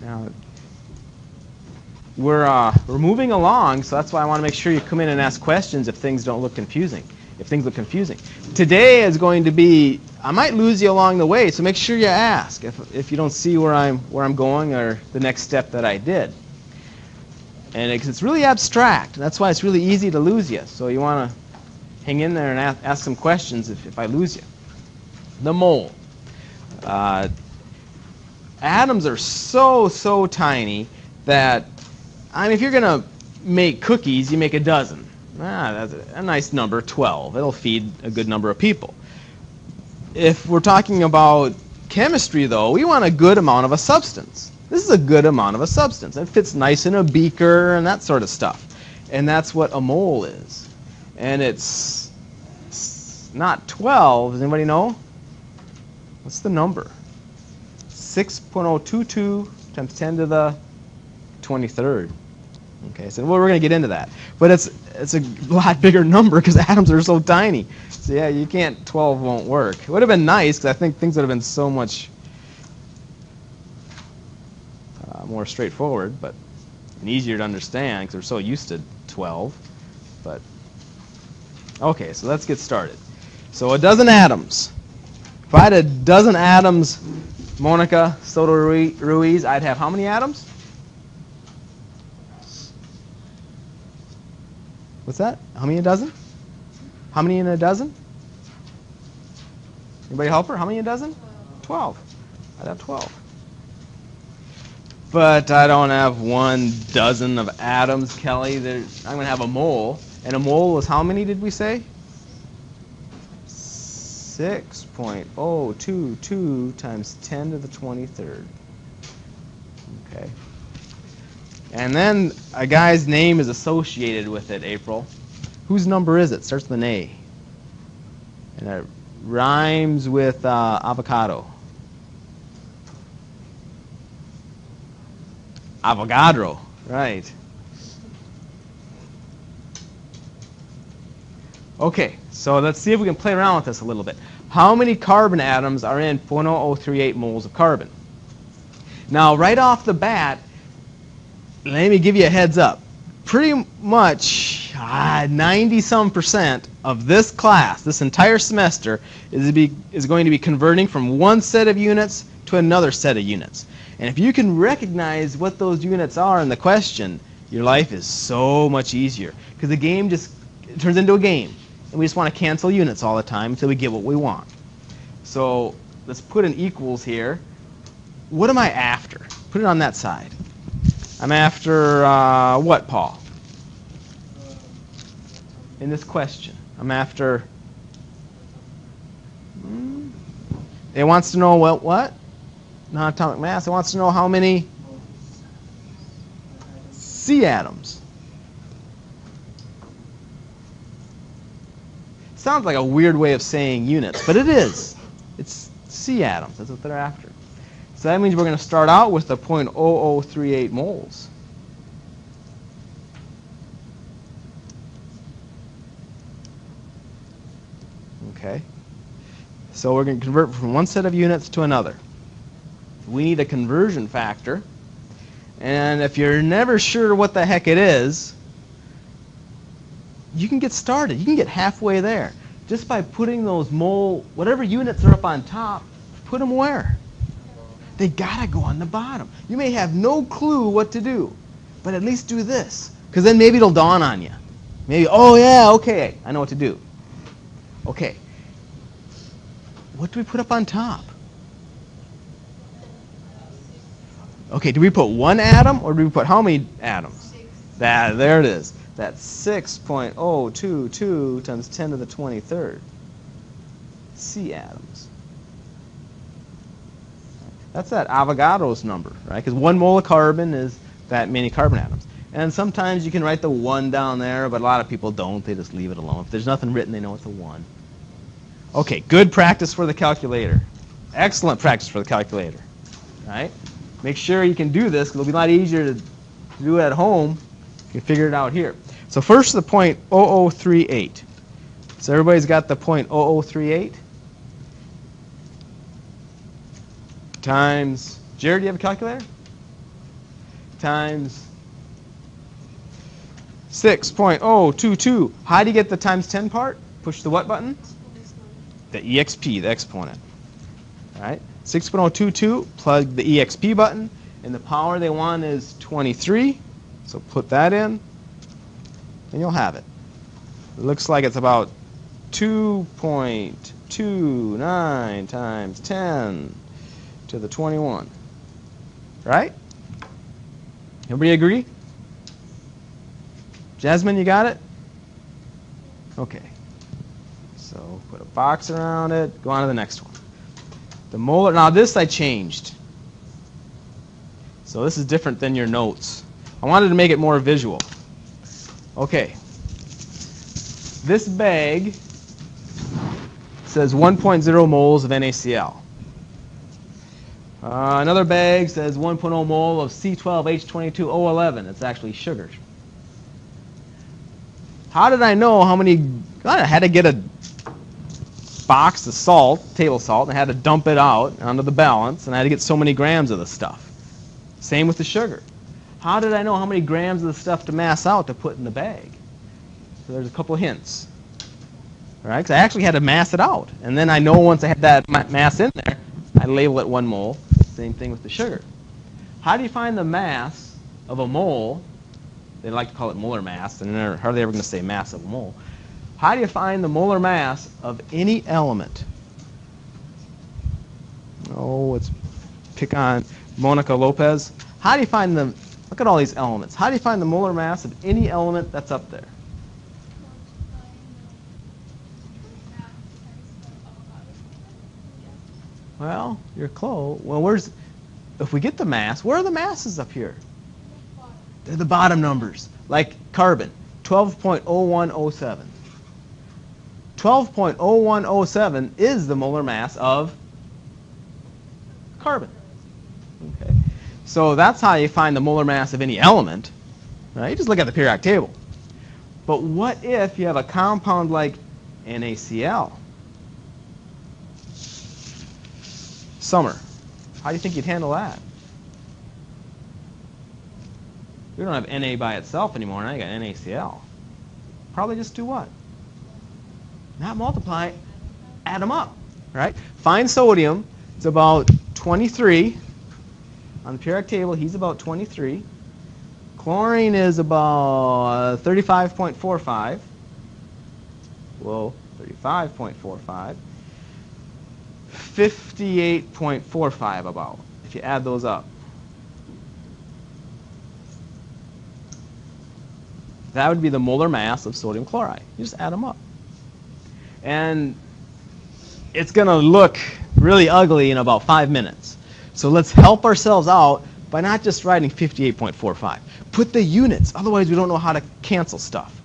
Now, we're moving along, so that's why I want to make sure you come in and ask questions if things don't look confusing. If things look confusing. Today is going to be, I might lose you along the way, so make sure you ask if you don't see where I'm going or the next step that I did. And it's really abstract. That's why it's really easy to lose you. So you want to hang in there and ask some questions if I lose you. The mole. Atoms are so tiny that, I mean, if you're going to make cookies, you make a dozen. That's a nice number, 12. It'll feed a good number of people. If we're talking about chemistry, though, we want a good amount of a substance. This is a good amount of a substance. It fits nice in a beaker and that sort of stuff. And that's what a mole is. And it's not 12. Does anybody know? What's the number? 6.022 times 10 to the 23rd. Okay, so we're going to get into that. But it's a lot bigger number because atoms are so tiny. So yeah, you can't, 12 won't work. It would have been nice because I think things would have been so much more straightforward, but and easier to understand because we're so used to 12. But okay, so let's get started. So a dozen atoms. If I had a dozen atoms, Monica Soto Ruiz, I'd have how many atoms? What's that? How many a dozen? How many in a dozen? Anybody help her? How many in a dozen? 12. I'd have 12. But I don't have 1 dozen of atoms, Kelly. I'm going to have a mole. And a mole is how many, did we say? 6.022 times 10 to the 23rd. Okay. And then a guy's name is associated with it, April. Whose number is it? Starts with an A. And it rhymes with avocado. Avogadro, right. Okay, so let's see if we can play around with this a little bit. How many carbon atoms are in 0.0038 moles of carbon? Now, right off the bat, let me give you a heads up. Pretty much 90-some% of this class, this entire semester, is going to be converting from one set of units to another set of units. And if you can recognize what those units are in the question, your life is so much easier. Because the game just turns into a game. And we just want to cancel units all the time until we get what we want. So let's put an equals here. What am I after? Put it on that side. I'm after what, Paul? In this question. I'm after... It wants to know what? Non-atomic mass. It wants to know how many C atoms. Sounds like a weird way of saying units, but it is. It's C atoms. That's what they're after. So that means we're going to start out with the 0.0038 moles. Okay. So we're going to convert from one set of units to another. We need a conversion factor. And if you're never sure what the heck it is, you can get started. You can get halfway there. Just by putting those whatever units are up on top, put them where? They gotta go on the bottom. You may have no clue what to do, but at least do this. Because then maybe it'll dawn on you. Maybe, oh yeah, okay, I know what to do. Okay. What do we put up on top? Okay, do we put 1 atom or do we put how many atoms? 6. There it is. That's 6.022 times 10 to the 23rd. C atoms. That's that Avogadro's number, right? Because 1 mole of carbon is that many carbon atoms. And sometimes you can write the 1 down there, but a lot of people don't. They just leave it alone. If there's nothing written, they know it's a 1. Okay, good practice for the calculator. Excellent practice for the calculator. Right? Make sure you can do this, because it'll be a lot easier to do it at home. You can figure it out here. So first the 0.0038. So everybody's got the 0.0038 times, Jared, do you have a calculator? times 6.022. How do you get the times 10 part? Push the what button? The EXP, the exponent. All right, 6.022, plug the EXP button, and the power they want is 23. So put that in, and you'll have it. It looks like it's about 2.29 times 10 to the 21. Right? Everybody agree? Jasmine, you got it? Okay. So put a box around it. Go on to the next one. The molar. Now this I changed. So this is different than your notes. I wanted to make it more visual. Okay. This bag says 1.0 moles of NaCl. Another bag says 1.0 mole of C12H22O11. It's actually sugar. How did I know how many? I had to get a box of salt, table salt, and I had to dump it out onto the balance, and I had to get so many grams of the stuff. Same with the sugar. How did I know how many grams of the stuff to mass out to put in the bag? So there's a couple hints. All right, because I actually had to mass it out, and then I know once I had that mass in there, I label it 1 mole. Same thing with the sugar. How do you find the mass of a mole? They like to call it molar mass, and they're hardly ever going to say mass of a mole. How do you find the molar mass of any element? Oh, let's pick on Monica Lopez. How do you find the, look at all these elements. How do you find the molar mass of any element that's up there? Well, you're close. Well, if we get the mass, where are the masses up here? They're the bottom numbers. Like carbon, 12.0107. 12.0107 is the molar mass of carbon. Okay. So that's how you find the molar mass of any element. Right? You just look at the periodic table. But what if you have a compound like NaCl? Summer. How do you think you'd handle that? We don't have Na by itself anymore. Now you got NaCl. Probably just do what? Not multiply, add them up. Right? Find sodium. It's about 23. On the periodic table, he's about 23. Chlorine is about 35.45. Whoa, 35.45. 58.45 about, if you add those up. That would be the molar mass of sodium chloride. You just add them up. And it's going to look really ugly in about 5 minutes. So let's help ourselves out by not just writing 58.45. Put the units. Otherwise, we don't know how to cancel stuff.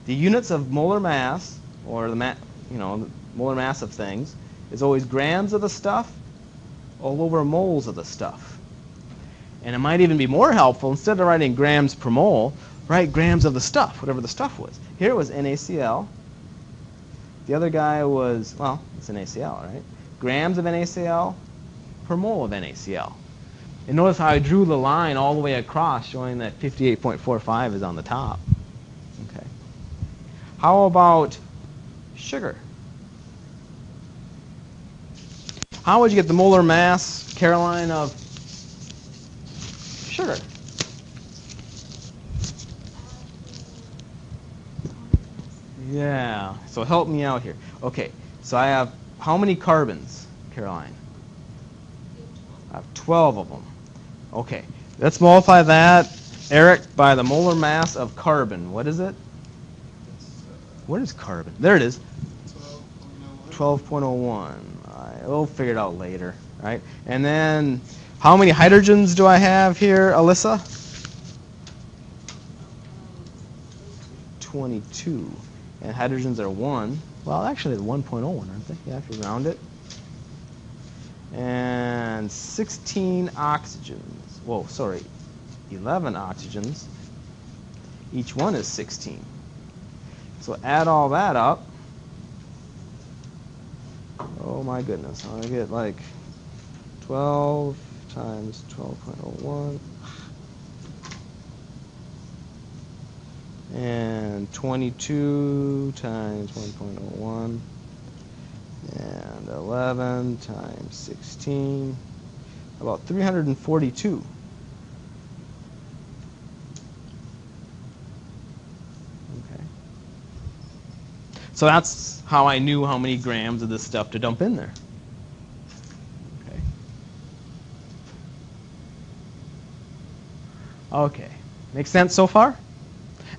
The units of molar mass, or the molar mass of things, is always grams of the stuff all over moles of the stuff. And it might even be more helpful, instead of writing grams per mole, write grams of the stuff, whatever the stuff was. Here it was NaCl. The other guy was, well, it's NaCl, right? Grams of NaCl per mole of NaCl. And notice how I drew the line all the way across, showing that 58.45 is on the top. Okay. How about sugar? How would you get the molar mass, Caroline, of sugar? Yeah, so help me out here. Okay, so I have how many carbons, Caroline? I have 12 of them. Okay, let's multiply that, Eric, by the molar mass of carbon. What is it? What is carbon? There it is. 12.01. We'll figure it out later, right? And then, how many hydrogens do I have here, Alyssa? 22. And hydrogens are 1. Well, actually, they're 1.01, aren't they? Yeah, if you round it. And 16 oxygens. Whoa, sorry. 11 oxygens. Each one is 16. So add all that up. Oh my goodness, I get like 12 times 12.01. and 22 times 1.01 and 11 times 16, about 342. Okay. So that's how I knew how many grams of this stuff to dump in there. Okay. Okay. Make sense so far?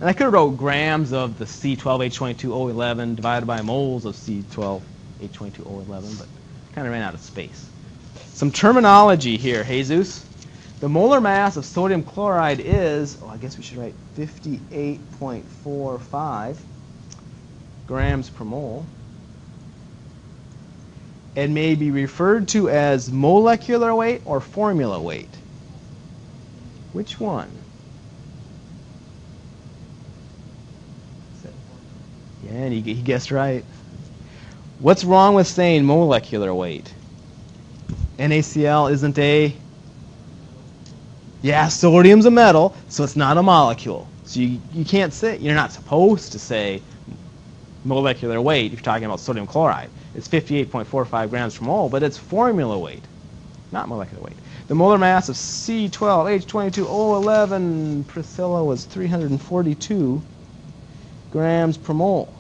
And I could have wrote grams of the C12H22O11 divided by moles of C12H22O11, but kind of ran out of space. Some terminology here, Jesus. The molar mass of sodium chloride is, I guess we should write 58.45 grams per mole. It may be referred to as molecular weight or formula weight. Which one? Yeah, and he guessed right. What's wrong with saying molecular weight? NaCl isn't a... Yeah, sodium's a metal, so it's not a molecule. So you can't say, you're not supposed to say molecular weight if you're talking about sodium chloride. It's 58.45 grams per mole, but it's formula weight, not molecular weight. The molar mass of C12H22O11, Priscilla, was 342 grams per mole,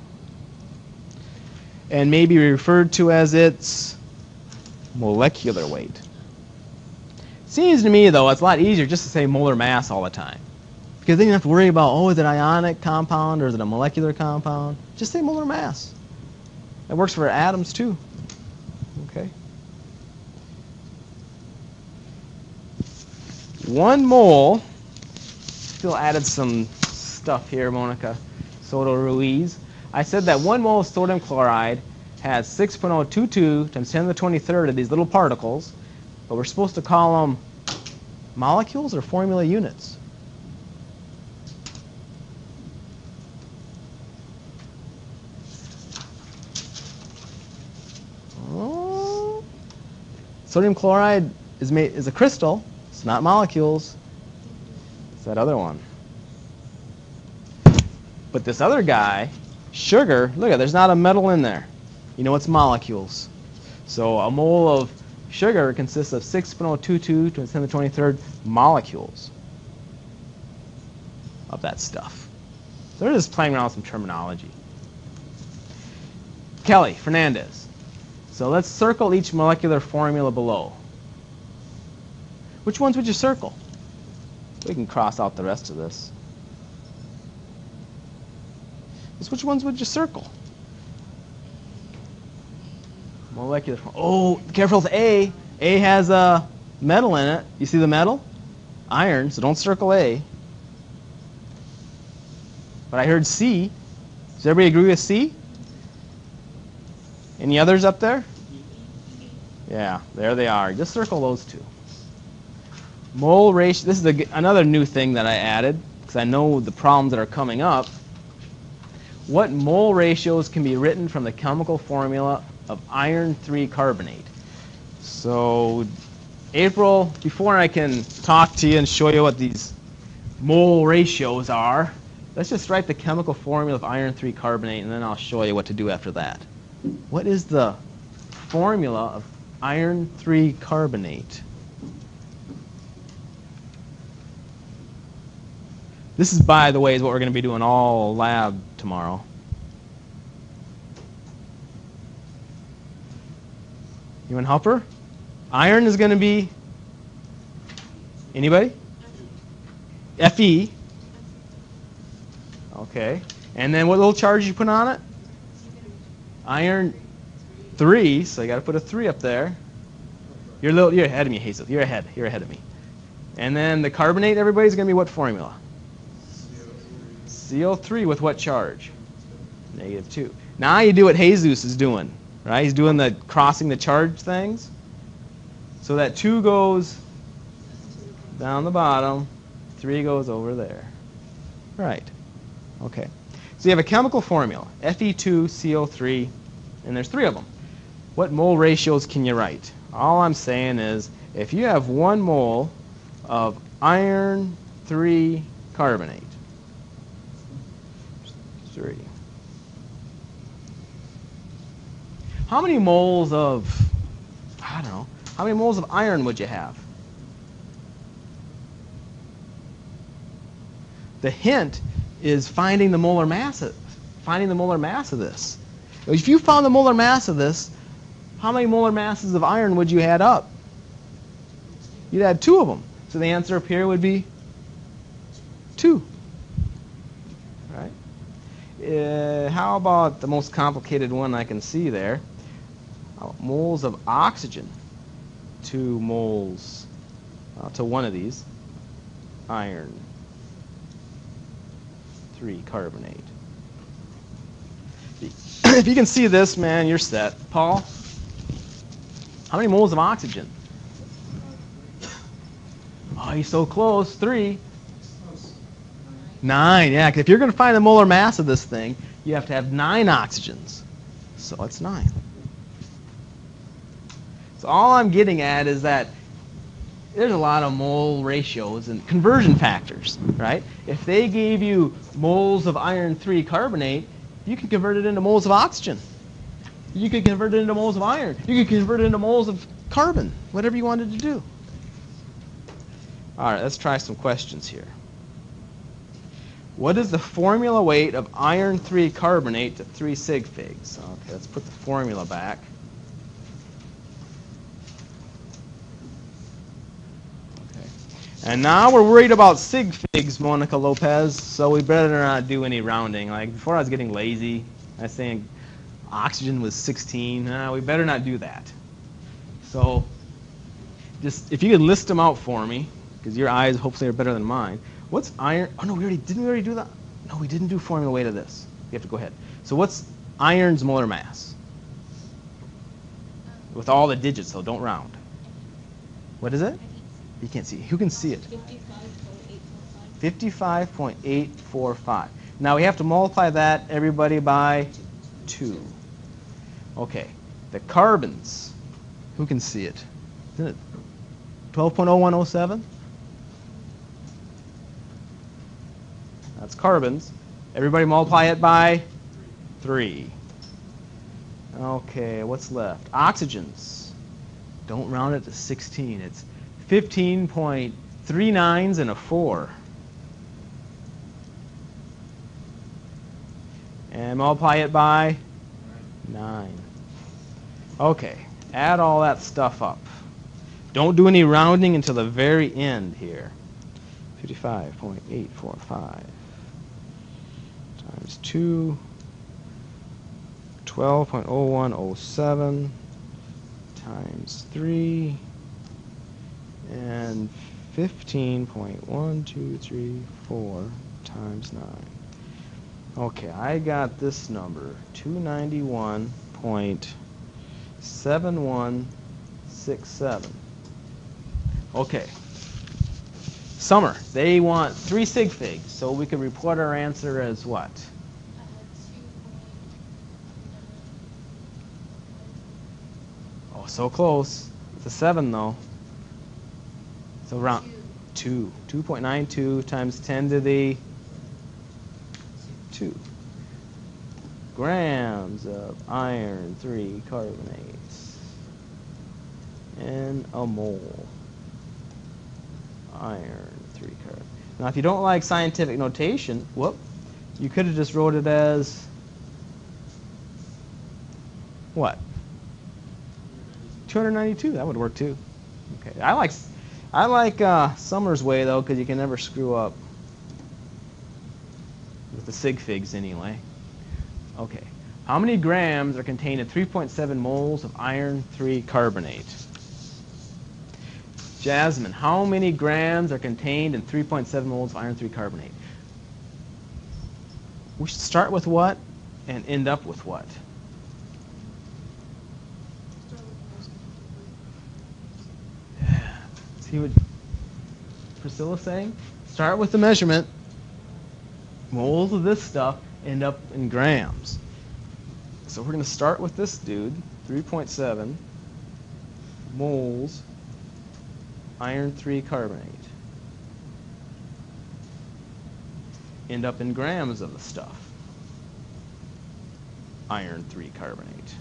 and may be referred to as its molecular weight. Seems to me, though, it's a lot easier just to say molar mass all the time, because then you don't have to worry about, oh, is it an ionic compound or is it a molecular compound? Just say molar mass. That works for atoms too. Okay. 1 mole. Still added some stuff here, Monica Soto Ruiz. I said that 1 mole of sodium chloride has 6.022 times 10 to the 23rd of these little particles, but we're supposed to call them molecules or formula units. Oh. Sodium chloride is a crystal. It's not molecules. It's that other one. But this other guy, sugar, look at, there's not a metal in there. You know, it's molecules. So a mole of sugar consists of 6.022 to the 10 to the 23rd molecules of that stuff. So they're just playing around with some terminology. Kelly Fernandez. So let's circle each molecular formula below. Which ones would you circle? We can cross out the rest of this. Just which ones would you circle? Molecular. Oh, careful with A. A has a metal in it. You see the metal? Iron, so don't circle A. But I heard C. Does everybody agree with C? Any others up there? Yeah, there they are. Just circle those two. Mole ratio. This is another new thing that I added because I know the problems that are coming up. What mole ratios can be written from the chemical formula of iron 3 carbonate? So, April, before I can talk to you and show you what these mole ratios are, let's just write the chemical formula of iron 3 carbonate, and then I'll show you what to do after that. What is the formula of iron 3 carbonate? This is, by the way, is what we're going to be doing all lab tomorrow. You want help her? Iron is going to be, anybody? Fe. Okay. And then what little charge you put on it? Iron 3, so you got to put a 3 up there. You're ahead of me, Hazel. You're ahead of me. And then the carbonate, everybody's going to be what formula? CO3 with what charge? -2. Now you do what Jesus is doing, right? He's doing the crossing the charge things. So that 2 goes down the bottom, 3 goes over there. Right. Okay. So you have a chemical formula, Fe2CO3, and there's 3 of them. What mole ratios can you write? All I'm saying is if you have 1 mole of iron 3 carbonate, 3. How many moles of, I don't know, how many moles of iron would you have? The hint is finding the molar mass of this. If you found the molar mass of this, how many molar masses of iron would you add up? You'd add 2 of them. So the answer up here would be 2. Right? How about the most complicated one I can see there? Moles of oxygen. 2 moles to one of these. Iron. 3 carbonate. If you can see this, man, you're set. Paul, how many moles of oxygen? Oh, you're so close. 3. 9, yeah. 'Cause if you're going to find the molar mass of this thing, you have to have 9 oxygens. So it's 9. So all I'm getting at is that there's a lot of mole ratios and conversion factors, right? If they gave you moles of iron 3 carbonate, you could convert it into moles of oxygen. You could convert it into moles of iron. You could convert it into moles of carbon, whatever you wanted to do. All right, let's try some questions here. What is the formula weight of iron 3 carbonate to 3 sig figs? Okay, let's put the formula back. Okay. And now we're worried about sig figs, Monica Lopez, so we better not do any rounding. Like before I was getting lazy. I was saying oxygen was 16. We better not do that. So just if you could list them out for me, because your eyes hopefully are better than mine. What's iron? Oh no, didn't we already do that? No, we didn't do formula weight of this. You have to go ahead. So what's iron's molar mass? With all the digits, though, don't round. What is it? You can't see. Who can see it? 55.845. Now we have to multiply that, everybody, by 2. Okay. The carbons. Who can see it? Isn't it 12.0107? That's carbons. Everybody multiply it by 3. Okay, what's left? Oxygens. Don't round it to 16. It's 15.39s and a 4. And multiply it by 9. Okay, add all that stuff up. Don't do any rounding until the very end here. 55.845 times 2, 12.0107 times 3, and 15.1234 times 9. Okay, I got this number, 291.7167. Okay. Summer, they want 3 sig figs, so we can report our answer as what? Oh, so close. It's a 7 though. So around 2. 2.92 times 10 to the 2 grams of iron 3 carbonates in a mole. Iron 3 carbon. Now, if you don't like scientific notation, you could have just wrote it as what? 292. That would work too. Okay. I like Summer's way though, because you can never screw up with the sig figs anyway. Okay. How many grams are contained in 3.7 moles of iron 3 carbonate? Jasmine, how many grams are contained in 3.7 moles of iron 3 carbonate? We should start with what and end up with what? Yeah. See what Priscilla's saying? Start with the measurement. Moles of this stuff end up in grams. So we're going to start with this dude, 3.7 moles iron 3 carbonate. End up in grams of the stuff. iron 3 carbonate.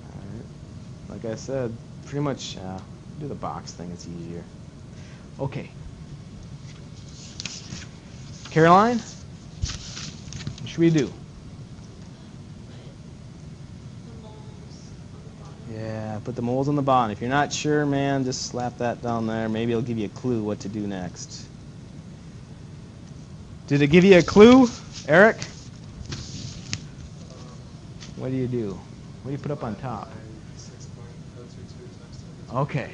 All right. Like I said, pretty much do the box thing, it's easier. Okay. Caroline, what should we do? Yeah, put the moles on the bottom. If you're not sure, man, just slap that down there. Maybe it'll give you a clue what to do next. Did it give you a clue, Eric? What do you do? What do you put up on top? Okay.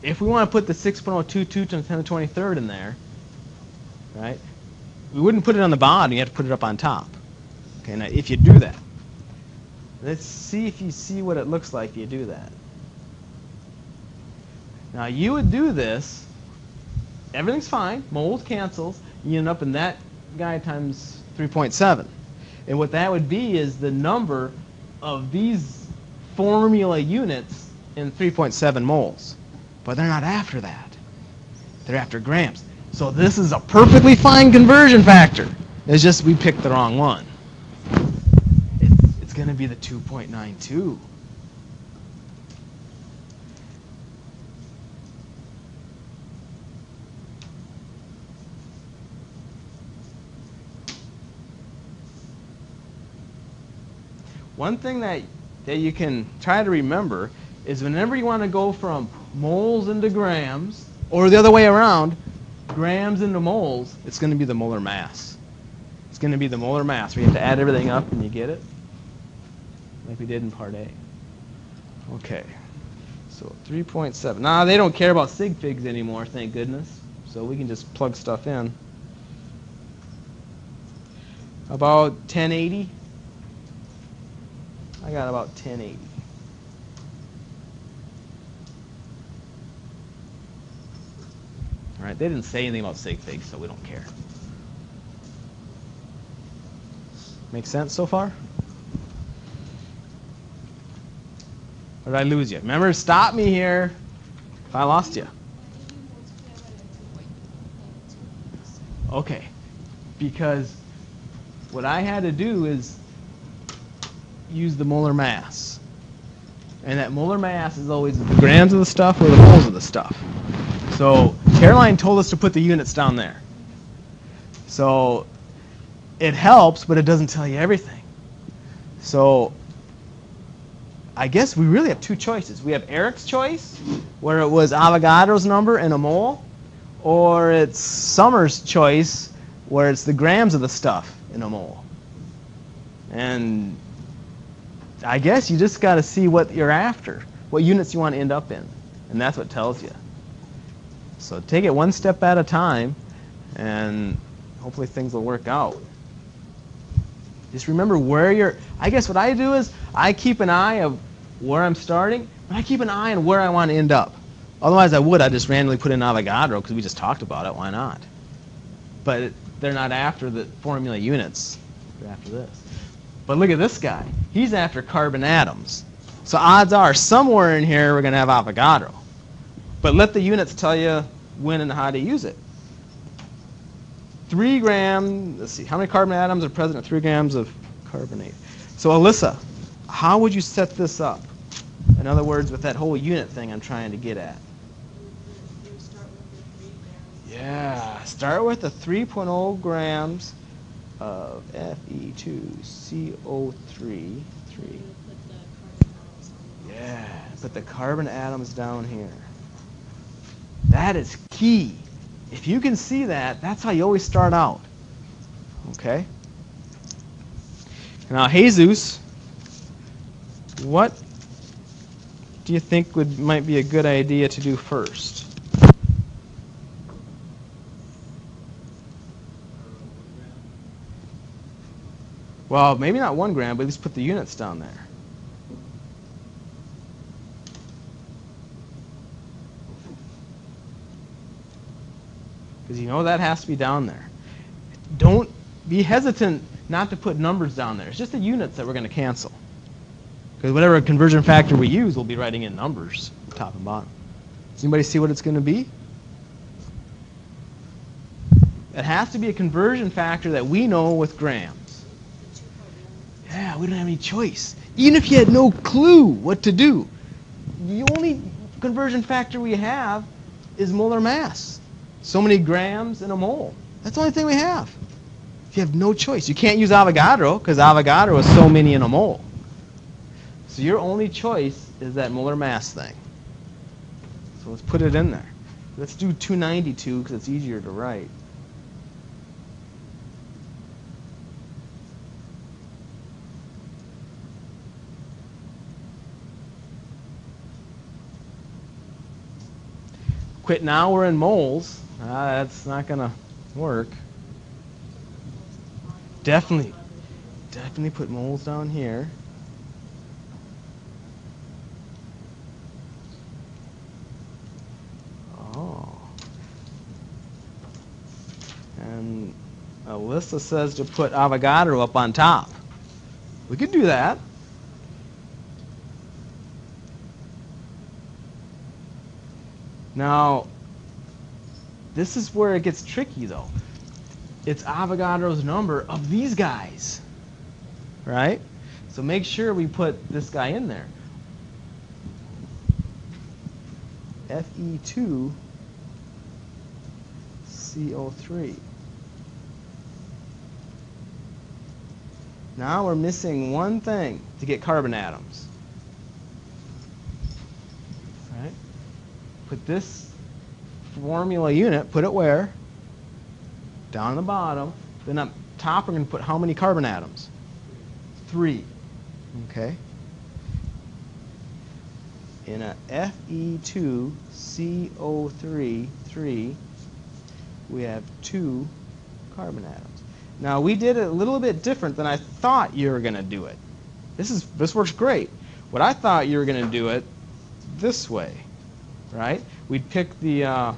If we want to put the 6.022 to the 10 to the 23rd in there, right, we wouldn't put it on the bottom. You have to put it up on top. Okay, now if you do that, let's see if you see what it looks like if you do that. Now you would do this, everything's fine, moles cancels, you end up in that guy times 3.7. And what that would be is the number of these formula units in 3.7 moles. But they're not after that. They're after grams. So this is a perfectly fine conversion factor. It's just we picked the wrong one. It's going to be the 2.92. One thing that you can try to remember is whenever you want to go from moles into grams, or the other way around, grams into moles, it's going to be the molar mass. It's going to be the molar mass. We have to add everything up and you get it, like we did in part A. Okay, so 3.7. Nah, they don't care about sig figs anymore, thank goodness. So we can just plug stuff in. About 1080. I got about 1080. All right, they didn't say anything about sig figs, so we don't care. Make sense so far? Or did I lose you? Remember, stop me here if I lost you. Okay, because what I had to do is use the molar mass. And that molar mass is always the grams of the stuff or the moles of the stuff. So Caroline told us to put the units down there. So it helps, but it doesn't tell you everything. So I guess we really have two choices. We have Eric's choice, where it was Avogadro's number in a mole, or it's Summers' choice, where it's the grams of the stuff in a mole. And I guess you just got to see what you're after, what units you want to end up in, and that's what tells you. So take it one step at a time, and hopefully things will work out. Just remember where you're. I guess what I do is I keep an eye of where I'm starting, but I keep an eye on where I want to end up. Otherwise, I'd just randomly put in Avogadro because we just talked about it. Why not? But they're not after the formula units. They're after this. But look at this guy. He's after carbon atoms. So odds are somewhere in here we're going to have Avogadro. But let the units tell you when and how to use it. 3 grams, let's see, how many carbon atoms are present at 3 grams of carbonate? So Alyssa, how would you set this up? In other words, with that whole unit thing I'm trying to get at. Yeah, start with the 3.0 grams of Fe2CO3. Yeah, put the carbon atoms down here. That is key. If you can see that, that's how you always start out. Okay? Now, Jesus, what do you think might be a good idea to do first? Well, maybe not 1 gram, but at least put the units down there. Because you know that has to be down there. Don't be hesitant not to put numbers down there. It's just the units that we're going to cancel. Because whatever conversion factor we use, we'll be writing in numbers, top and bottom. Does anybody see what it's going to be? It has to be a conversion factor that we know with grams. Yeah, we don't have any choice. Even if you had no clue what to do, the only conversion factor we have is molar mass. So many grams in a mole. That's the only thing we have. You have no choice. You can't use Avogadro because Avogadro is so many in a mole. So your only choice is that molar mass thing. So let's put it in there. Let's do 292 because it's easier to write. Quit now, we're in moles. That's not going to work. Definitely put moles down here. Oh. And Alyssa says to put Avogadro up on top. We could do that. Now, this is where it gets tricky, though. It's Avogadro's number of these guys, right? So make sure we put this guy in there. Fe2CO3. Now we're missing one thing to get carbon atoms. Right? Put this formula unit, put it where? Down on the bottom. Then up top we're going to put how many carbon atoms? 3. Okay? In a Fe2CO3, 3, we have 2 carbon atoms. Now we did it a little bit different than I thought you were going to do it. This works great. What I thought you were going to do it this way, right? We'd pick the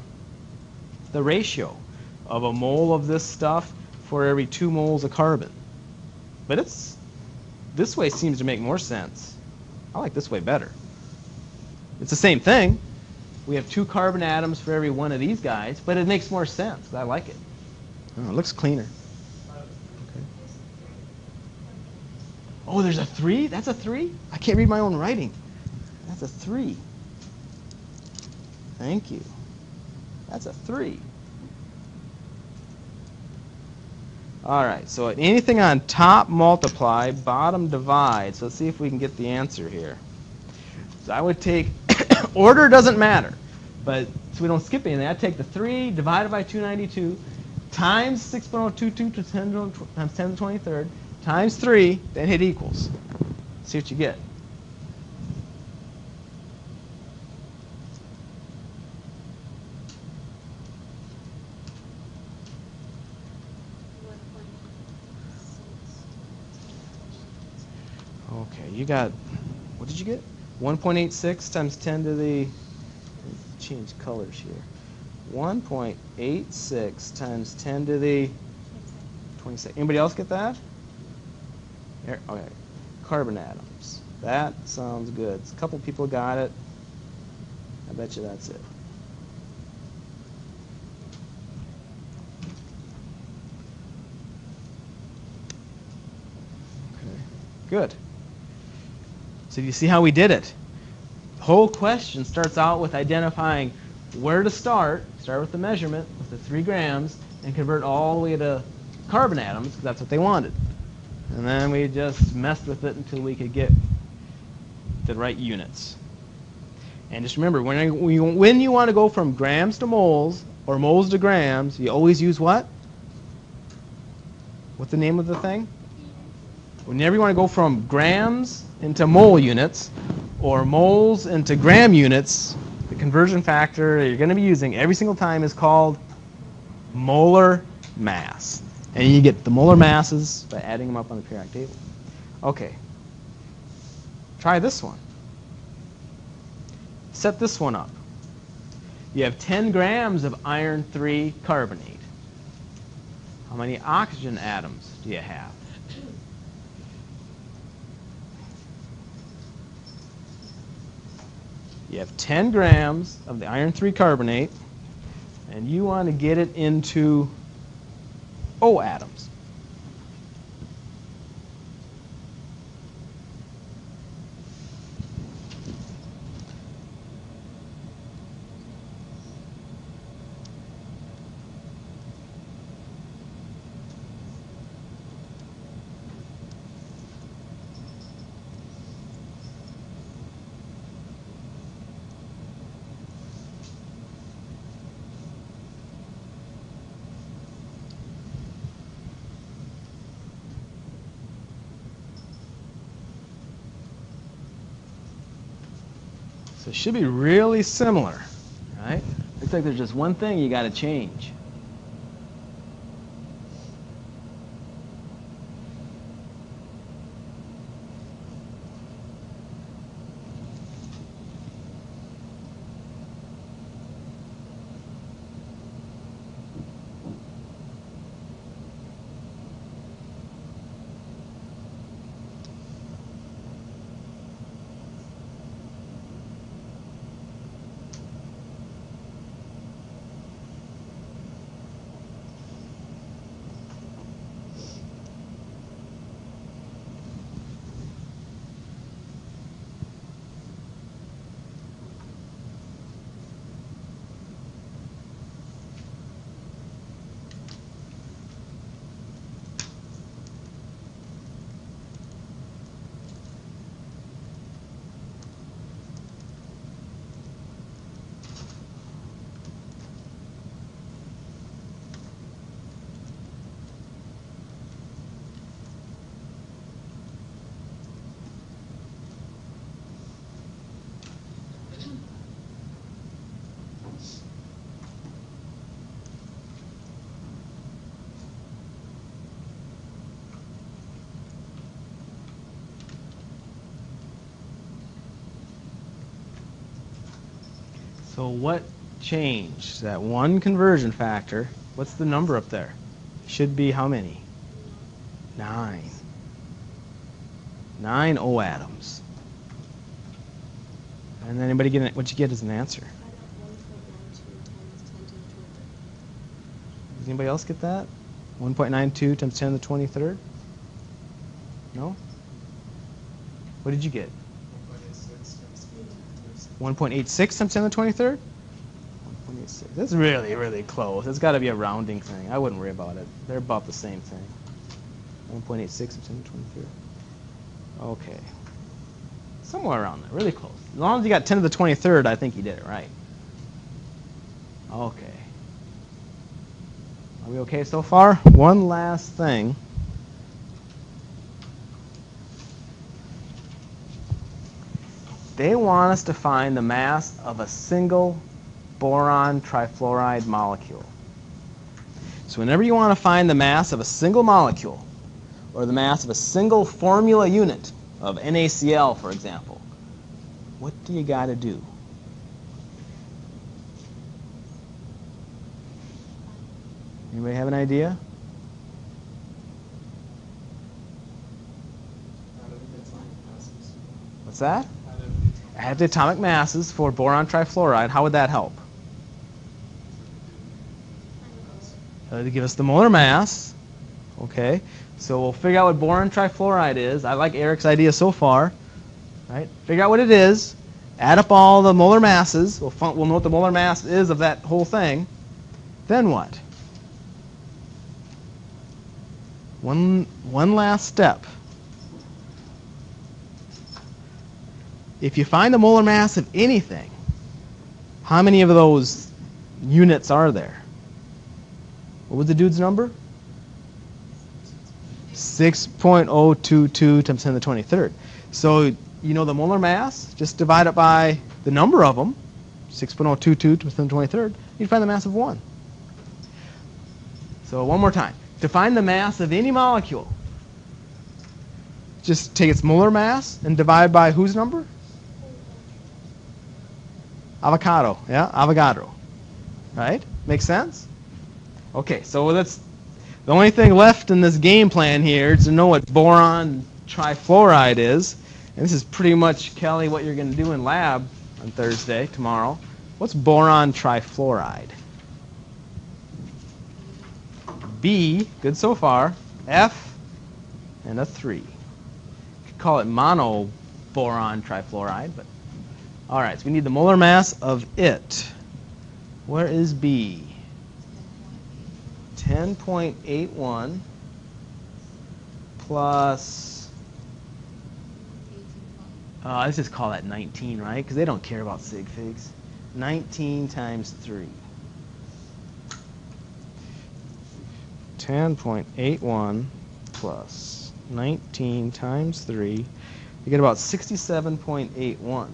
ratio of a mole of this stuff for every 2 moles of carbon. But this way seems to make more sense. I like this way better. It's the same thing. We have 2 carbon atoms for every one of these guys, but it makes more sense. I like it. Oh, it looks cleaner. Okay. Oh, there's a 3? That's a 3? I can't read my own writing. That's a 3. Thank you. That's a 3. All right, so anything on top multiply, bottom divide. So let's see if we can get the answer here. So I would take, order doesn't matter, but so we don't skip anything. I'd take the 3 divided by 292 times 6.022 times 10 to the 23rd times 3, then hit equals. See what you get. Okay, you got, what did you get? 1.86 times 10 to the, change colors here. 1.86 times 10 to the 26. Anybody else get that? Here, okay, carbon atoms. That sounds good. A couple people got it. I bet you that's it. Okay, good. So do you see how we did it? The whole question starts out with identifying where to start. Start with the measurement, with the 3 grams, and convert all the way to carbon atoms, because that's what they wanted. And then we just messed with it until we could get the right units. And just remember, when you want to go from grams to moles, or moles to grams, you always use what? What's the name of the thing? Whenever you want to go from grams into mole units, or moles into gram units, the conversion factor that you're going to be using every single time is called molar mass. And you get the molar masses by adding them up on the periodic table. Okay. Try this one. Set this one up. You have 10 grams of iron 3 carbonate. How many oxygen atoms do you have? You have 10 grams of the iron 3 carbonate, and you want to get it into O atoms. So it should be really similar, right? Looks like there's just one thing you got to change. So what changed? That one conversion factor. What's the number up there? Should be how many? 9. 9 O atoms. And then anybody get it? What'd you get as an answer? Does anybody else get that? 1.92 times 10 to the 23rd? No? What did you get? 1.86 times 10 to the 23rd? 1.86. That's really, really close. It's got to be a rounding thing. I wouldn't worry about it. They're about the same thing. 1.86 times 10 to the 23rd. Okay. Somewhere around there. Really close. As long as you got 10 to the 23rd, I think you did it right. Okay. Are we okay so far? One last thing. They want us to find the mass of a single boron trifluoride molecule. So whenever you want to find the mass of a single molecule, or the mass of a single formula unit of NaCl, for example, what do you got to do? Anybody have an idea? What's that? Add the atomic masses for boron trifluoride. How would that help? To give us the molar mass. Okay, so we'll figure out what boron trifluoride is. I like Eric's idea so far. Right? Figure out what it is. Add up all the molar masses. We'll know what the molar mass is of that whole thing. Then what? One last step. If you find the molar mass of anything, how many of those units are there? What was the dude's number? 6.022 times 10 to the 23rd. So you know the molar mass? Just divide it by the number of them, 6.022 times 10 to the 23rd. You find the mass of 1. So one more time. To find the mass of any molecule, just take its molar mass and divide by whose number? Avocado, yeah, Avogadro, right? Makes sense? Okay, so that's the only thing left in this game plan here is to know what boron trifluoride is. And this is pretty much, Kelly, what you're going to do in lab on Thursday, tomorrow. What's boron trifluoride? B, good so far, F, and a 3. You could call it mono boron trifluoride, but all right, so we need the molar mass of it. Where is B? 10.81 plus, let's just call that 19, right? Because they don't care about sig figs. 19 times 3. 10.81 plus 19 times 3. You get about 67.81.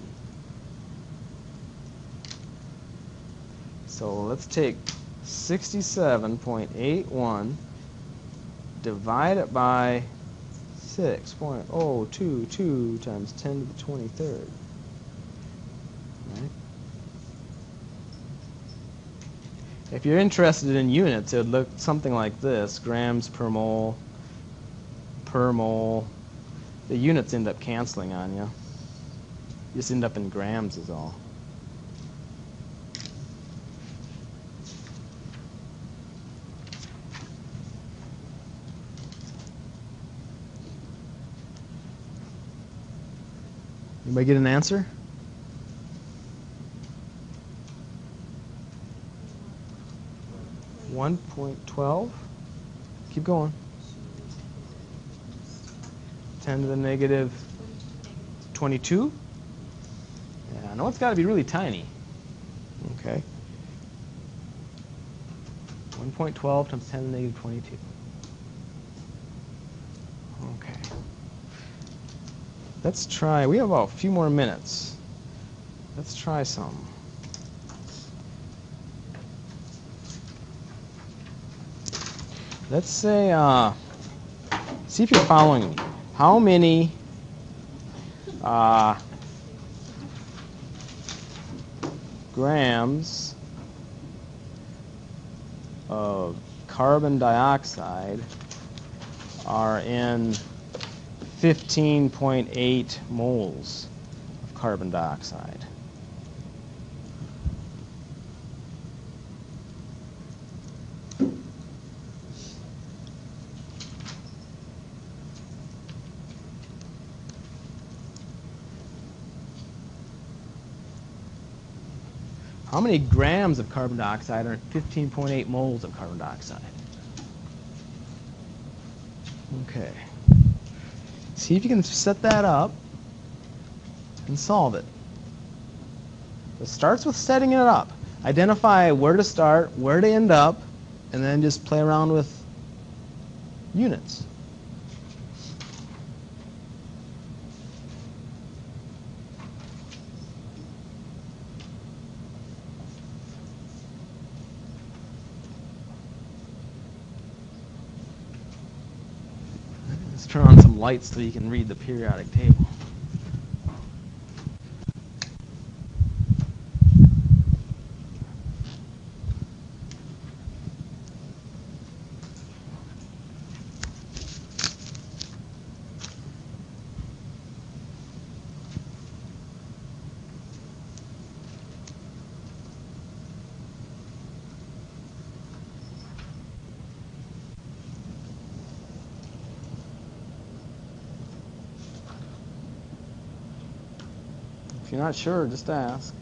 So let's take 67.81, divide it by 6.022 times 10 to the 23rd. Right? If you're interested in units, it would look something like this: grams per mole, per mole. The units end up canceling on you. You just end up in grams is all. Anybody get an answer? $1.12. Keep going. 10 to the negative 22. Yeah, I know it's got to be really tiny. Okay. 1.12 times 10 to the negative 22. Okay. Let's try. We have about a few more minutes. Let's try some. Let's say, see if you're following me. How many grams of carbon dioxide are in 15.8 moles of carbon dioxide? How many grams of carbon dioxide are in 15.8 moles of carbon dioxide? Okay. See if you can set that up and solve it. It starts with setting it up. Identify where to start, where to end up, and then just play around with units. Let's turn on some lights so you can read the periodic table. If you're not sure, just ask.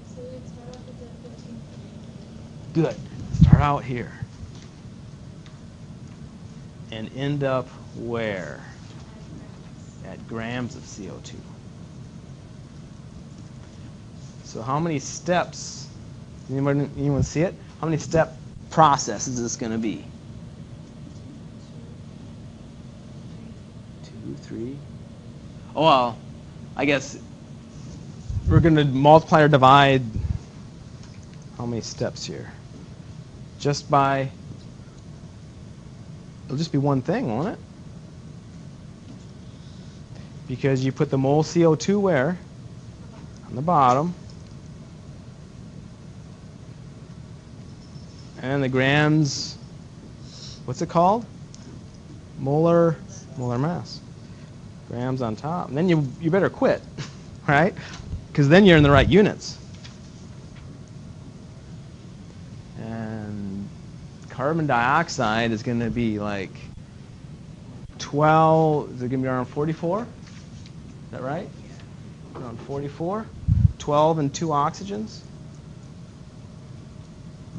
So we start off with the 15. Good. Start out here. And end up where? At grams of CO2. So how many steps? Anyone see it? How many step process is this going to be? 2, 3. Oh, well, I guess we're going to multiply or divide how many steps here? Just by, it'll just be one thing, won't it? Because you put the mole CO2 where? On the bottom. And the grams, what's it called? Molar mass. grams on top. And then you better quit, right? Because then you're in the right units. And carbon dioxide is going to be like 12, is it going to be around 44? Is that right? Around 44? 12 and 2 oxygens?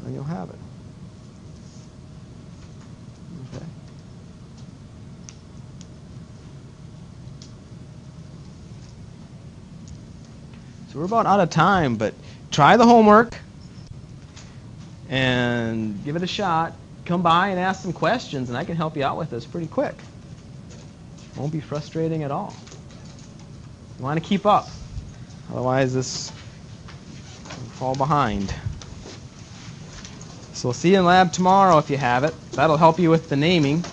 And you'll have it. Okay. So we're about out of time, but try the homework and give it a shot. Come by and ask some questions, and I can help you out with this pretty quick. Won't be frustrating at all. You want to keep up. Otherwise, this will fall behind. So we'll see you in lab tomorrow if you have it. That'll help you with the naming.